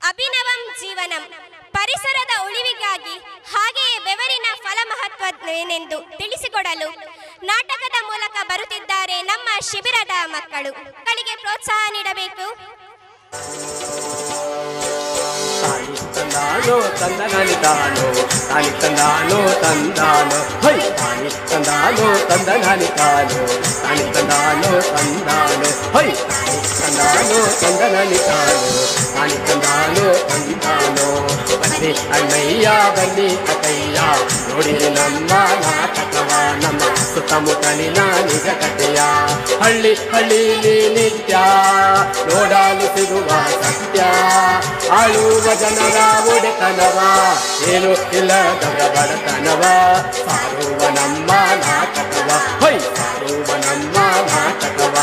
ಅಭಿನವಂ ಜೀವನಂ. ಪರಿಸರದ ಉಳಿವಿಗಾಗಿ ಹಾಗೆಯೇ ಬೆವರಿನ ಫಲ ಮಹತ್ವವೇನೆಂದು ತಿಳಿಸಿಕೊಡಲು ನಾಟಕದ ಮೂಲಕ ಬರುತ್ತಿದ್ದಾರೆ ನಮ್ಮ ಶಿಬಿರದ ಮಕ್ಕಳು. ಮಕ್ಕಳಿಗೆ ಪ್ರೋತ್ಸಾಹ ನೀಡಬೇಕು. ತಂದಾನೋ ತಂದನಾನಿ ತಾನೋ ತಾನಿ ತಂದಾನೋ ತಂದಾನೋ ಹೈ ತಾನಿ ತಂದಾನೋ ತಂದನಾನಿ ತಾನೋ ತಾನಿ ತಂದಾನೋ ತಂದಾನೋ ಹೈ ತಾನಿ ತಂದಾನೋ ತಂದನಾನಿ ತಾನೋ ತಾನಿ ತಂದಾನೋ ತಂದಾನೋ. ಬನ್ನಿ ಅಣ್ಣಯ್ಯ ಬನ್ನಿ ಅಕ್ಕಯ್ಯ ನೋಡಿರಿ ನಮ್ಮ ನಾಟಕವ, ನಮ್ಮ ಸುತ್ತಮುತ್ತಲಿನ ನಿಜ ಕಥೆಯ. ಹಳ್ಳಿ ಹಳ್ಳಿಲಿ ನಿತ್ಯ ನೋಡಲು ಸಿಗುವ ಸತ್ಯ, ಆಳುವ ಜನರ ಒಡೆತನವ, ಏನು ಇಲ್ಲದವರ ಬಡತನವ, ಸಾರುವ ನಮ್ಮ ನಾಟಕವ, ಹೈ ಸಾರುವ ನಮ್ಮ ನಾಟಕವ.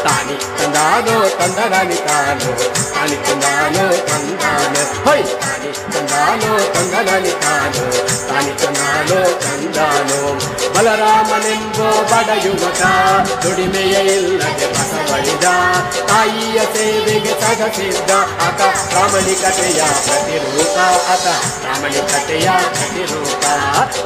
ತಾನಿ ತಂದಾನೋ ತಂದನಾನಿ ತಾನೋ ತಾನಿ ತಂದಾನೋ ತಂದಾನೋ ಹೈ ತಾನಿ ತಂದಾನೋ ತಂದನಾನಿ ತಾನೋ ತಾನಿ ತಂದಾನೋ ತಂದಾನೋ. ಬಲರಾಮನೆಂಬೋ ಬಡ ಯುವಕ ದುಡಿಮೆಯ ಇಲ್ಲದೆ ಬಸವಳಿದ, ತಾಯಿಯ ಸೇವೆಗೆ ಸದಸಿದ್ದ ಆತ ಪ್ರಾಮಾಣಿಕತೆಯ ಪ್ರತಿರೂಪ, ಆತ ಪ್ರಾಮಾಣಿಕತೆಯ ಪ್ರತಿರೂಪ.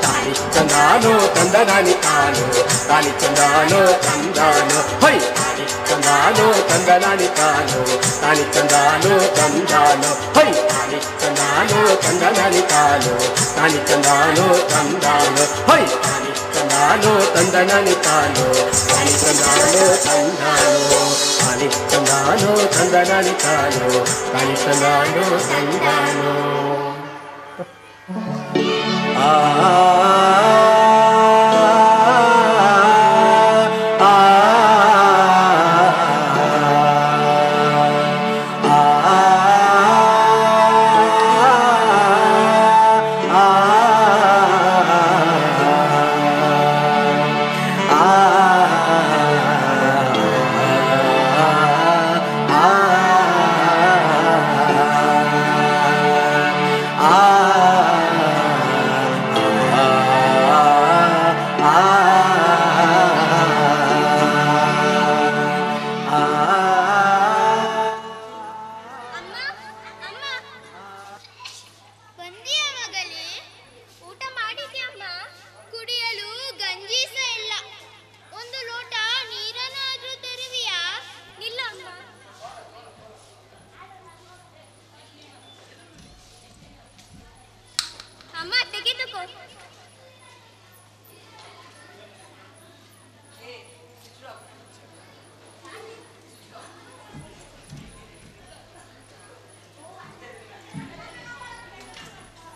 ತಾನಿ ತಂದಾನೋ ತಂದನಾನಿ ತಾನೋ ತಾನಿ ತಂದಾನೋ ತಂದಾನೋ ಹೈ ತಾನಿ ತಂದಾನೋ ತಂದನಾನಿ ತಾನೋ ತಾನಿ ತಂದಾನೋ ತಂದಾನೋ ಹೈ ತಾನಿ ತಂದಾನೋ ತಂದನಾನಿ ತಾನೋ ತಾನಿ ತಂದಾನೋ ತಂದಾನೋ ಹೈ ತಾನಿ ತಂದಾನೋ ತಂದನಾನಿ ತಾನೋ ತಾನಿ ತಂದಾನೋ ತಂದಾನೋ ತಾನಿ ತಂದಾನೋ ತಂದನಾನಿ ತಾನೋ ತಾನಿ ತಂದಾನೋ ತಂದಾನೋ.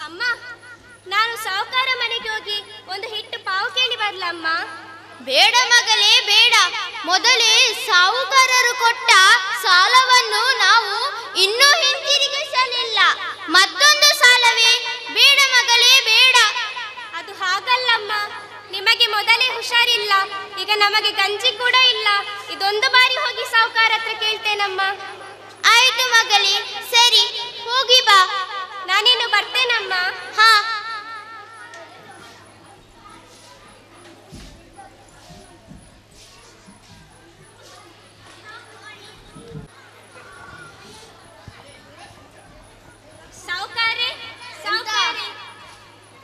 ಅಮ್ಮ, ನಾನು ಸಾಹುಕಾರ ಮನೆಗೆ ಹೋಗಿ ಒಂದು ಹಿಟ್ಟು ಪಾವು ಕೇಳಿ ಬರ್ಲಮ್ಮ? ಬೇಡ ಮಗಳೇ ಬೇಡ. ಮೊದಲೇ ಸಾಹುಕಾರರು ಕೊಟ್ಟ ಸಾಲವನ್ನು ನಾವು ಇನ್ನೂ ಹಿಂತಿರುಗಿಸಲಿಲ್ಲ. ಮತ್ತೊಂದು ಸಾಲವೇ? ಬೇಡ ಮಗಳೇ ಬೇಡ. ಅದು ಹಾಗಲ್ಲಮ್ಮ, ನಿಮಗೆ ಮೊದಲೇ ಹುಷಾರಿಲ್ಲ, ಈಗ ನಮಗೆ ಗಂಜಿ ಕೂಡ ಇಲ್ಲ. ಇದೊಂದು ಬಾರಿ ಹೋಗಿ ಸಾಹುಕಾರ ಹತ್ರ ಕೇಳ್ತೇನಮ್ಮ. ಆಯ್ತು ಮಗಳೇ, ಸರಿ ಹೋಗಿ ಬಾ. ನಾನೇನು ಬರ್ತೇನಮ್ಮ. ಹಾ. ಸಾಹುಕಾರೆ, ಸಾಹುಕಾರೆ,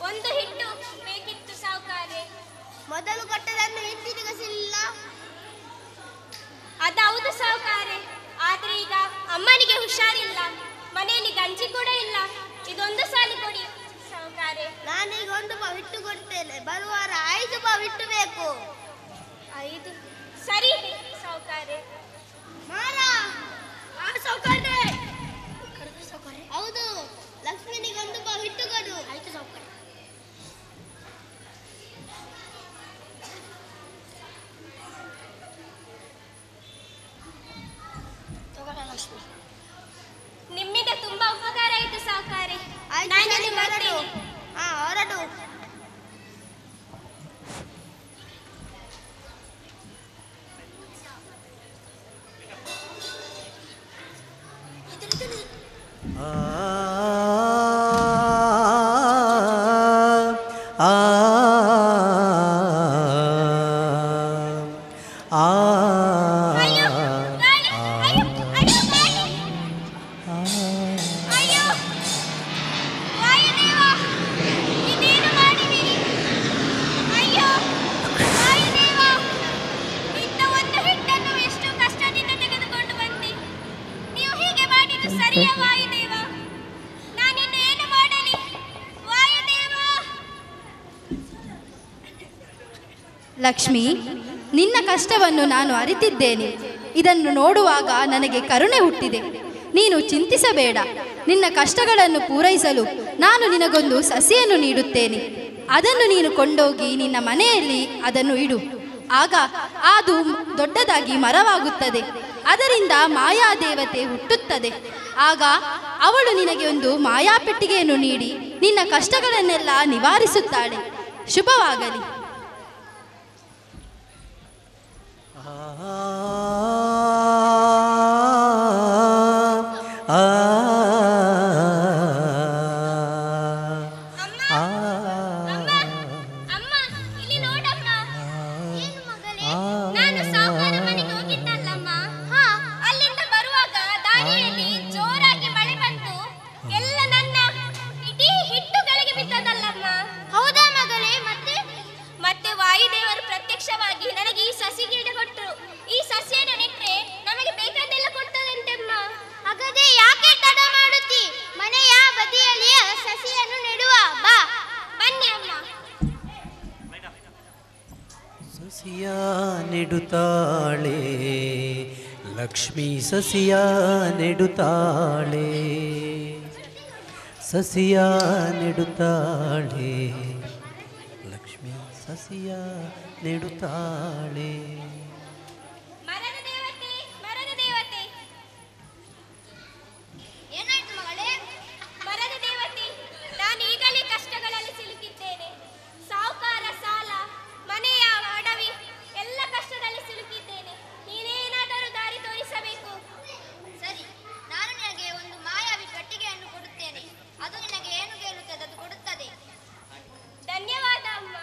ಒಂದು ಹಿಟ್ಟು ಬೇಕಿತ್ತು ಸಾಹುಕಾರೆ. ಮೊದಲು ಕೊಟ್ಟದನ್ನು ಹಿಂತಿರುಗಿಸಲಿಲ್ಲ. ಅದೌದು ಸಾಹುಕಾರೆ, ಆದ್ರೆ ಈಗ ಅಮ್ಮನಿಗೆ ಹುಷಾರಿಲ್ಲ, ಮನೆಯಲ್ಲಿ ಗಂಜಿ ಕೂಡ ಇಲ್ಲ. ಇದೊಂದು ಸಾಲು ಕೊಡಿ ಸಾಹುಕಾರೆ. ನಾನೀಗ 1 ಪಾವು ಹಿಟ್ಟು ಕೊಡ್ತೇನೆ, ಬರುವಾರ 5 ಪಾವು ಹಿಟ್ಟು ಬೇಕು. 5? ಸರಿ ಸಾಹುಕಾರೆ. ಹೌದು, ಲಕ್ಷ್ಮೀನಿಗೆ 1 ಪಾವು ಹಿಟ್ಟು ಕೊಡು. ಆಯ್ತು ಸಾಹುಕಾರ. ನಿಮ್ಮಿಂದ ತುಂಬಾ ಉಪಕಾರ ಆಯಿತು ಸಾಹುಕಾರೆ. ಹೊರಡು. ಹೊರಡು. ಅಯ್ಯೋ ಪ್ರಿಯ ವಾಯುದೇವ, ನಾನಿನ್ನು ಏನು ಮಾಡಲಿ ವಾಯುದೇವ? ಲಕ್ಷ್ಮಿ, ನಿನ್ನ ಕಷ್ಟವನ್ನು ನಾನು ಅರಿತಿದ್ದೇನೆ. ಇದನ್ನು ನೋಡುವಾಗ ನನಗೆ ಕರುಣೆ ಹುಟ್ಟಿದೆ. ನೀನು ಚಿಂತಿಸಬೇಡ. ನಿನ್ನ ಕಷ್ಟಗಳನ್ನು ಪೂರೈಸಲು ನಾನು ನಿನಗೊಂದು ಸಸಿಯನ್ನು ನೀಡುತ್ತೇನೆ. ಅದನ್ನು ನೀನು ಕೊಂಡೋಗಿ ನಿನ್ನ ಮನೆಯಲ್ಲಿ ಅದನ್ನು ಇಡು. ಆಗ ಅದು ದೊಡ್ಡದಾಗಿ ಮರವಾಗುತ್ತದೆ. ಅದರಿಂದ ಮಾಯಾದೇವತೆ ಹುಟ್ಟುತ್ತದೆ. ಆಗ ಅವಳು ನಿನಗೆ ಒಂದು ಮಾಯಾಪೆಟ್ಟಿಗೆಯನ್ನು ನೀಡಿ ನಿನ್ನ ಕಷ್ಟಗಳನ್ನೆಲ್ಲ ನಿವಾರಿಸುತ್ತಾಳೆ. ಶುಭವಾಗಲಿ. ಸಸಿಯ ನೆಡುತ್ತಾಳೆ ಲಕ್ಷ್ಮೀ, ಸಸಿಯ ನೆಡುತ್ತಾಳೆ, ಸಸಿಯ ನೆಡುತ್ತಾಳೆ ಲಕ್ಷ್ಮೀ, ಸಸಿಯ ನೆಡುತ್ತಾಳೆ. ಏನಾಯ್ತು ಮಗಳೇ? ಮರದ ದೇವತೆ, ನಾನು ಈಗಲೇ ಕಷ್ಟಗಳಲ್ಲಿ ಸಿಲುಕಿದ್ದೇನೆ. ಸಾಹುಕಾರ ಸಾಲ, ಮನೆಯ ಅಡವಿ, ಎಲ್ಲ ಕಷ್ಟದಲ್ಲಿ ಸಿಲುಕಿದ್ದೇನೆ. ನೀನೇನಾದರೂ ದಾರಿ ತೋರಿಸಬೇಕು. ಸರಿ, ನಾನು ನಿನಗೆ ಒಂದು ಮಾಯಾವಿ ಪೆಟ್ಟಿಗೆಯನ್ನು ಕೊಡುತ್ತೇನೆ. ಅದು ನಿನಗೆ ಏನು ಕೇಳುತ್ತದೆ ಅದು ಕೊಡುತ್ತದೆ. ಧನ್ಯವಾದ ಅಮ್ಮ.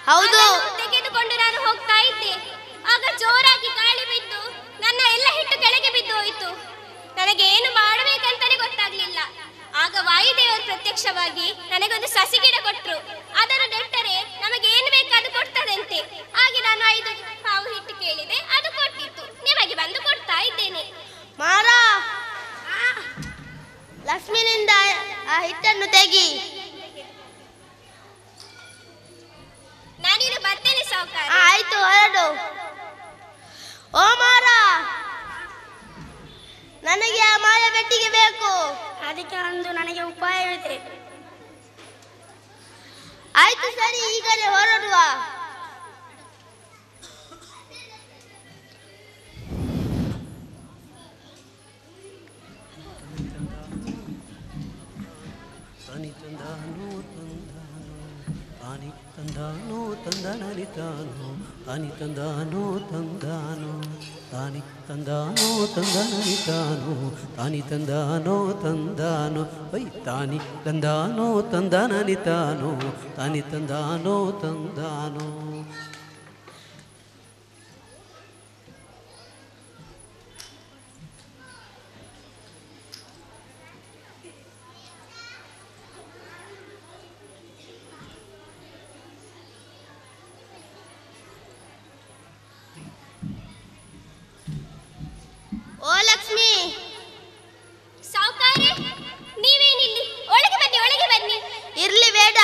ಹೌದು. ಅದನ್ನು ತೆಗೆದುಕೊಂಡು ನಾನು ಹೋಗ್ತಾ ಇದ್ದೆ. ಆಗ ಜೋರಾಗಿ ಗಾಳಿ ಬಿದ್ದು ನನ್ನ ಎಲ್ಲ ಹಿಟ್ಟು ಕೆಳಗೆ ಬಿದ್ದು ಹೋಯಿತು. ನನಗೆ ಏನು ಮಾಡಬೇಕಂತಾನೆ ಗೊತ್ತಾಗ್ಲಿಲ್ಲ. ಆಗ ವಾಯುದೇವರು ಪ್ರತ್ಯಕ್ಷವಾಗಿ ನನಗೊಂದು ಸಸಿ ಗಿಡ ಕೊಟ್ರು. ಅದನ್ನು ನೆಟ್ಟರೆ ನಮಗೆ ಏನು ಬೇಕಾದ್ರೂ ಕೊಡ್ತದಂತೆ. ಹಾಗೆ ನಾನು 5 ಪಾವು ಹಿಟ್ಟು ಕೇಳಿದೆ, ಅದು ಕೊಟ್ಟಿತ್ತು. ನಿಮಗೆ ಬಂದು ಕೊಡ್ತಾ ಇದ್ದೇನೆ. ಮಾರ, ಲಕ್ಷ್ಮಿನಿಂದ ಆ ಹಿಟ್ಟನ್ನು ತೆಗಿ. ನಾನಿನ್ನು ಬರ್ತೇನೆ ಸಾವುಕಾರ. ಆಯ್ತು, ಹೊರಡು. ಓ ಮಾರ, ನನಗೆ ಆ ಮಾಯ ಬೆಟ್ಟಿಗೆ ಬೇಕು. ಅದಕ್ಕೆ ಒಂದು ನನಗೆ ಉಪಾಯವಿದೆ. ಆಯ್ತು ಸರಿ, ಈಗಲೇ ಹೊರಡುವ. ತಾನಿ ತಂದಾನೋ ತಾನಿ ತಂದಾನೋ ತಂದನನಿತಾನೋ ತಾನಿ ತಂದಾನೋ ತಂದಾನೋ ತಾನಿ ತಂದಾನೋ ತಂದನನಿತಾನೋ ತಾನಿ ತಂದಾನೋ ತಂದಾನೋ ಐ ತಾನಿ ತಂದಾನೋ ತಂದನನಿತಾನೋ ತಾನಿ ತಂದಾನೋ ತಂದಾನೋ. ಓ ಲಕ್ಷ್ಮಿ. ಸಾವುಕಾರೆ, ನೀವೇನಿಲ್ಲಿ? ಒಳಗೆ ಬನ್ನಿ, ಒಳಗೆ ಬನ್ನಿ. ಇರ್ಲಿ, ಬೇಡ.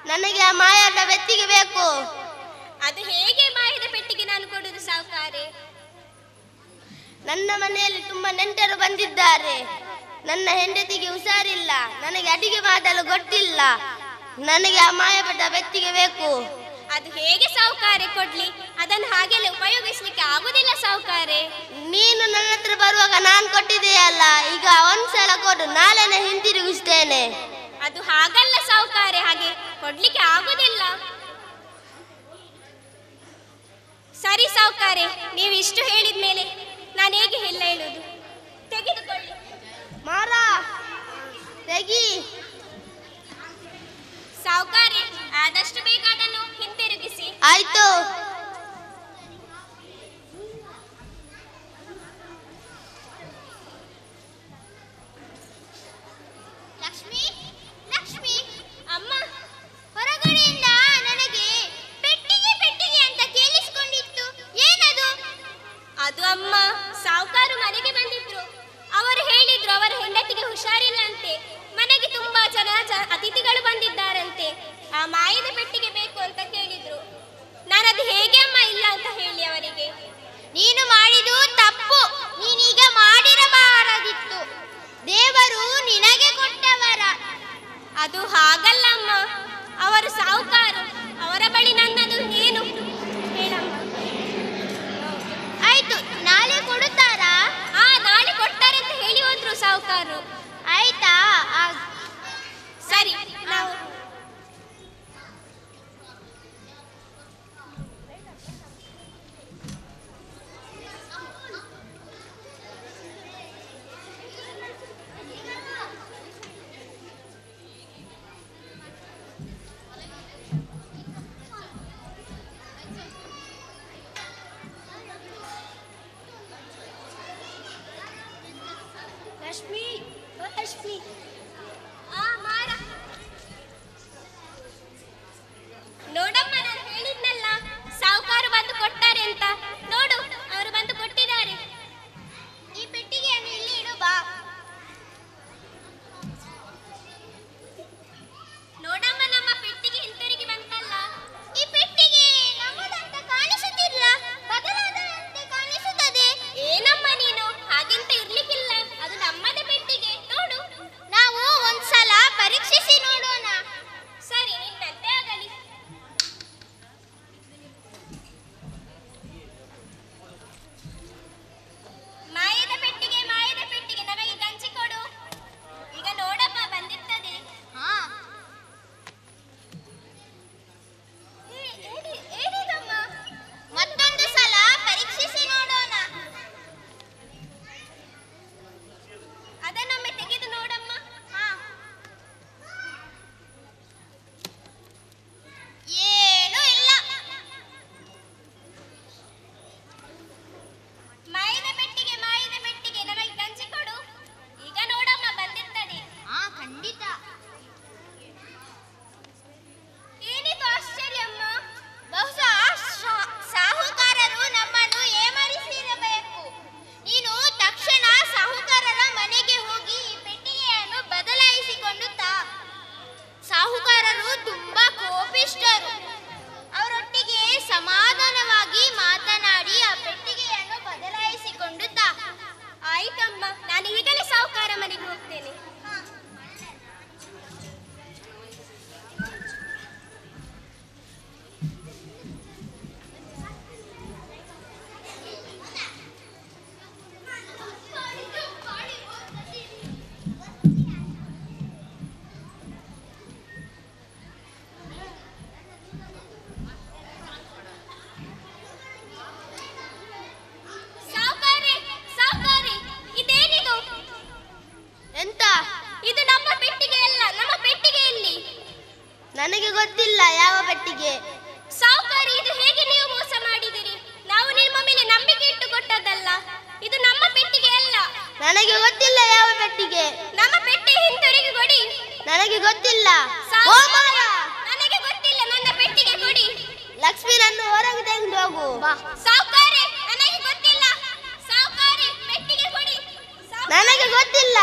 ನನಗೆ ಆ ಮಾಯದ ಬೆತ್ತಿಗೆ ಬೇಕು. ಅದು ಹೇಗೆ ಮಾಯದ ಪೆಟ್ಟಿಗೆ ನಾನು ಕೊಡುದು ಸಾವುಕಾರೆ? ನನ್ನ ಮನೆಯಲ್ಲಿ ತುಂಬಾ ನೆಂಟರು ಬಂದಿದ್ದಾರೆ. ನನ್ನ ಹೆಂಡತಿಗೆ ಹುಷಾರಿಲ್ಲ. ನನಗೆ ಅಡಿಗೆ ಮಾಡಲು ಗೊತ್ತಿಲ್ಲ. ನನಗೆ ಆ ಮಾಯದ ಬೆತ್ತಿಗೆ ಬೇಕು. ಅದು ಹೇಗೆ ಸಾವುಕಾರೆ ಕೊಡ್ಲಿ? ಅದನ್ನು ಹಾಗೆಲ್ಲ ಉಪಯೋಗಿಸ್ಲಿಕ್ಕೆ ಆಗುದಿಲ್ಲ ಸಾವುಕಾರೆ. ನೀನು ನನ್ನ ಹತ್ರ ಬರುವಾಗ ನಾನು ಕೊಟ್ಟಿದೆಯಲ್ಲ, ಈಗ ಒಂದ್ಸಲ ಕೊಡು, ನಾಳೆನೆ ಹಿಂತಿರುಗಿಸ್ತೇನೆ. ಅದು ಹಾಗಲ್ಲ ಸಾವುಕಾರೆ, ಹಾಗೆ ಕೊಡ್ಲಿಕ್ಕೆ ಆಗುದಿಲ್ಲ. ಸರಿ ಸಾವುಕಾರೆ, ನೀವು ಇಷ್ಟು ಹೇಳಿದ ಮೇಲೆ ನಾನು ಹೇಗೆ ಇಲ್ಲ ಹೇಳುದು? ತೆಗೆದುಕೊಳ್ಳಿ. ಮಾರ, ತೆಗಿ. ಸಾವುಕಾರೆ, ಆದಷ್ಟು ಬೇಗ ಅದನ್ನು ಹಿಂತಿರುಗಿಸಿ. ಆಯ್ತು. ಲಕ್ಷ್ಮಿ, ಲಕ್ಷ್ಮಿ. ಅಮ್ಮ, ಹೊರಗಡೆಯಿಂದ ನನಗೆ ಪೆಟ್ಟಿಗೆ ಪೆಟ್ಟಿಗೆ ಅಂತ ಕೇಳಿಸಿಕೊಂಡಿತ್ತು. ಏನದು? ಅದು ಅಮ್ಮ, ಸಾವುಕಾರು ಮನೆಗೆ ಬಂದಿದ್ರು. ಅವರು ಹೇಳಿದ್ರು ಅವರ ಹೆಂಡತಿಗೆ ಹುಷಾರಿಲ್ಲ ಅಂತೆ. ಮನೆಗೆ ತುಂಬಾ ಜನ ಅತಿಥಿಗಳು ಬಂದಿದ್ದಾರಂತೆ. ಆ ಮಾಯದ ಪೆಟ್ಟಿಗೆ ಬೇಕು ಅಂತ ಕೇಳಿದ್ರು. ನಾನದು ಹೇಗೆ ಅಮ್ಮ ಇಲ್ಲ ಅಂತ ಹೇಳಿ ಅವರಿಗೆ? ನೀನು ಮಾಡಿದು ತಪ್ಪು. ನೀನೀಗ ಮಾಡಿರಬಾರದಿತ್ತು. ದೇವರು ನಿನಗೆ ಕೊಟ್ಟವರ. ಅದು ಹಾಗಲ್ಲ ಅಮ್ಮ. ಅವರು ಸಾವುಕಾರು, ಅವರ ಬಳಿ ನನ್ನದು ಏನು ಹೇಳಮ್ಮ. ಆಯ್ತು, ನಾಳೆ ಕೊಡುತ್ತಾರಾ? ನಾಳೆ ಕೊಡ್ತಾರೆ ಅಂತ ಹೇಳಿ ಹೋದ್ರು ಸಾವುಕಾರು. ಆಯ್ತಾ? ಸರಿ, ನಾವು ಲಕ್ಷ್ಮಿ, ಲಕ್ಷ್ಮಿ. ಮಾರ, ನೋಡಮ್ಮ, ನಾನು ಹೇಳಿದ್ನಲ್ಲ ಸಾವುಕಾರು ಬಂದು ಕೊಡ್ತಾರೆ ಅಂತ. ನೋಡು, ಅವರು ಬಂದು ಕೊಟ್ಟಿದ್ದಾರೆ. ಈ ಪೆಟ್ಟಿಗೆಯನ್ನು ಇಲ್ಲಿ ಇಡು ಬಾ. ನೋಡಮ್ಮ, ನಮ್ಮ ಪೆಟ್ಟಿಗೆ ಹಿಂತಿರುಗಿ ಬಂತಲ್ಲ. ಈ ಪೆಟ್ಟಿಗೆ ನಮ್ಮದಂತ ಕಾಣಿಸುತ್ತಿಲ್ಲ, ಬದಲಾದಂತೆ ಕಾಣಿಸುತ್ತದೆ. ಏನಮ್ಮ ನೀನು? ಹಾಗೆಂತ ಇರ್ಲಿಕ್ಕಿಲ್ಲ, ಅದು ನಮ್ಮದೇ ಪೆಟ್ಟಿಗೆ. ನೋಡು, ನಾವು ನನಗೆ ಗೊತ್ತಿಲ್ಲ ಯಾವ ಪೆಟ್ಟಿಗೆ. ಸಾವುಕಾರಿ, ಇದು ಹೇಗೆ ನೀವು ಮೋಸ ಮಾಡಿದಿರಿ? ನಾವು ನಿಮ್ಮ ಮೇಲೆ ನಂಬಿಕೆ ಇಟ್ಟು ಕೊಟ್ಟದ್ದಲ್ಲ. ಇದು ನಮ್ಮ ಪೆಟ್ಟಿಗೆ ಅಲ್ಲ. ನನಗೆ ಗೊತ್ತಿಲ್ಲ ಯಾವ ಪೆಟ್ಟಿಗೆ. ನಮ್ಮ ಪೆಟ್ಟಿ ಹಿಂತಿರುಗಿ ಕೊಡಿ. ನನಗೆ ಗೊತ್ತಿಲ್ಲ. ಸಾವುಕಾರ, ಓ ಮಾಯ, ನನಗೆ ಗೊತ್ತಿಲ್ಲ. ನನ್ನ ಪೆಟ್ಟಿಗೆ ಕೊಡಿ. ಲಕ್ಷ್ಮಿ, ನನ್ನ ಹೊರಗೆ ತೆಗೆದು ಹೋಗು. ಸಾವುಕಾರೆ, ನನಗೆ ಗೊತ್ತಿಲ್ಲ. ಸಾವುಕಾರೆ, ಪೆಟ್ಟಿಗೆ ಕೊಡಿ. ನನಗೆ ಗೊತ್ತಿಲ್ಲ.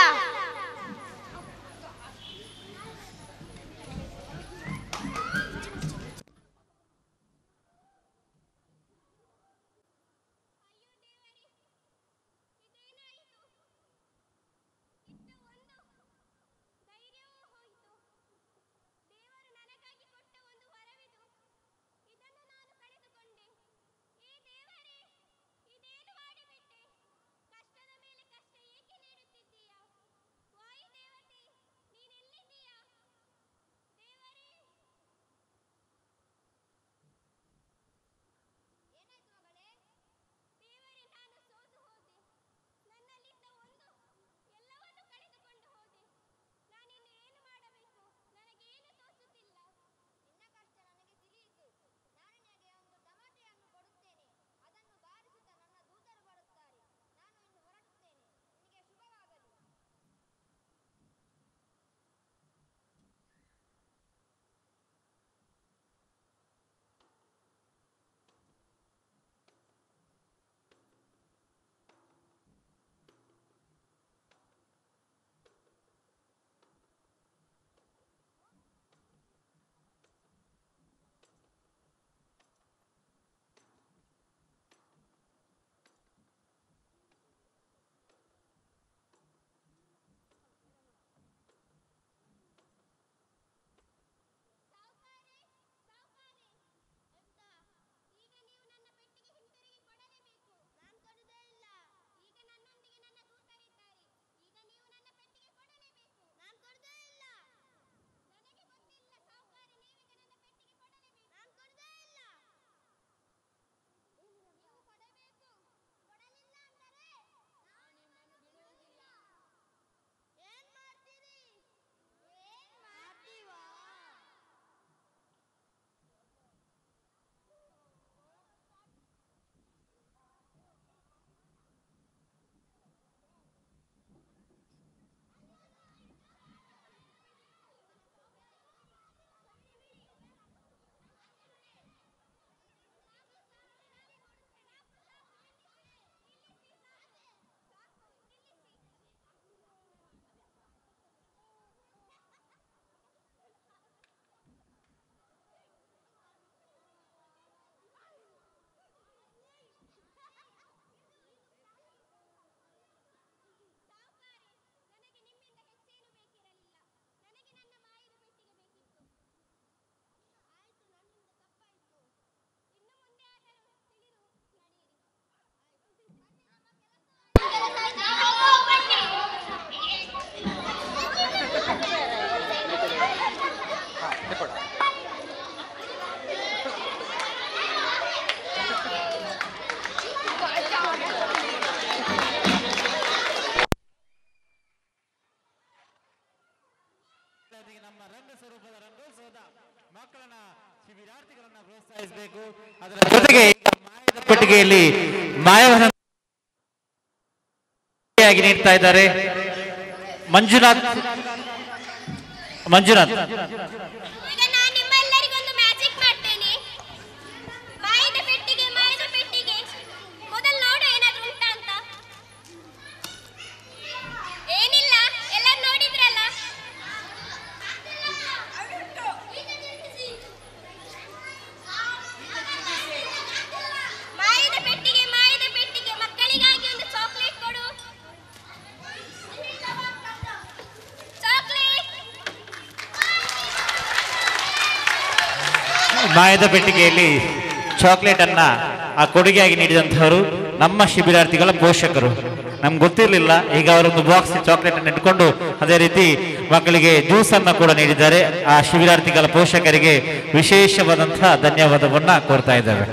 ಜೊತೆಗೆ ಪೆಟ್ಟಿಗೆಯಲ್ಲಿ ಮಾಯವನ್ನು ನೀಡ್ತಾ ಇದ್ದಾರೆ ಮಂಜುನಾಥ್. ಈಗ ನಾನು ನಿಮ್ಮೆಲ್ಲರಿಗೊಂದು ಮ್ಯಾಜಿಕ್ ಮಾಡ್ತೇನೆ. ಮಾಯದ ಪೆಟ್ಟಿಗೆ ಮೊದಲು ನೋಡು ಏನಾದ್ರೂ ಉಂಟಾ ಅಂತ. ಏನಿಲ್ಲ, ಎಲ್ಲರೂ ನೋಡಿದ್ರಲ್ಲ. ಮಾಯದ ಪೆಟ್ಟಿಗೆ ಮಕ್ಕಳಿಗಾಗಿ ಒಂದು ಚಾಕ್ಲೇಟ್ ಕೊಡು. ಚಾಕ್ಲೇಟ್. ಮಾಯದ ಪೆಟ್ಟಿಗೆಯಲ್ಲಿ ಚಾಕ್ಲೇಟ್ ಅನ್ನ ಆ ಕೊಡುಗೆಯಾಗಿ ನೀಡಿದಂತಹವರು ನಮ್ಮ ಶಿಬಿರಾರ್ಥಿಗಳ ಪೋಷಕರು. ನಮ್ಗೆ ಗೊತ್ತಿರಲಿಲ್ಲ, ಈಗ ಅವರೊಂದು ಬಾಕ್ಸ್ ಚಾಕ್ಲೇಟ್ ಅನ್ನು ಇಟ್ಕೊಂಡು ಅದೇ ರೀತಿ ಮಕ್ಕಳಿಗೆ ಜ್ಯೂಸ್ ಅನ್ನ ಕೂಡ ನೀಡಿದ್ದಾರೆ. ಆ ಶಿಬಿರಾರ್ಥಿಗಳ ಪೋಷಕರಿಗೆ ವಿಶೇಷವಾದಂತಹ ಧನ್ಯವಾದವನ್ನ ಕೋರ್ತಾ ಇದ್ದೇವೆ.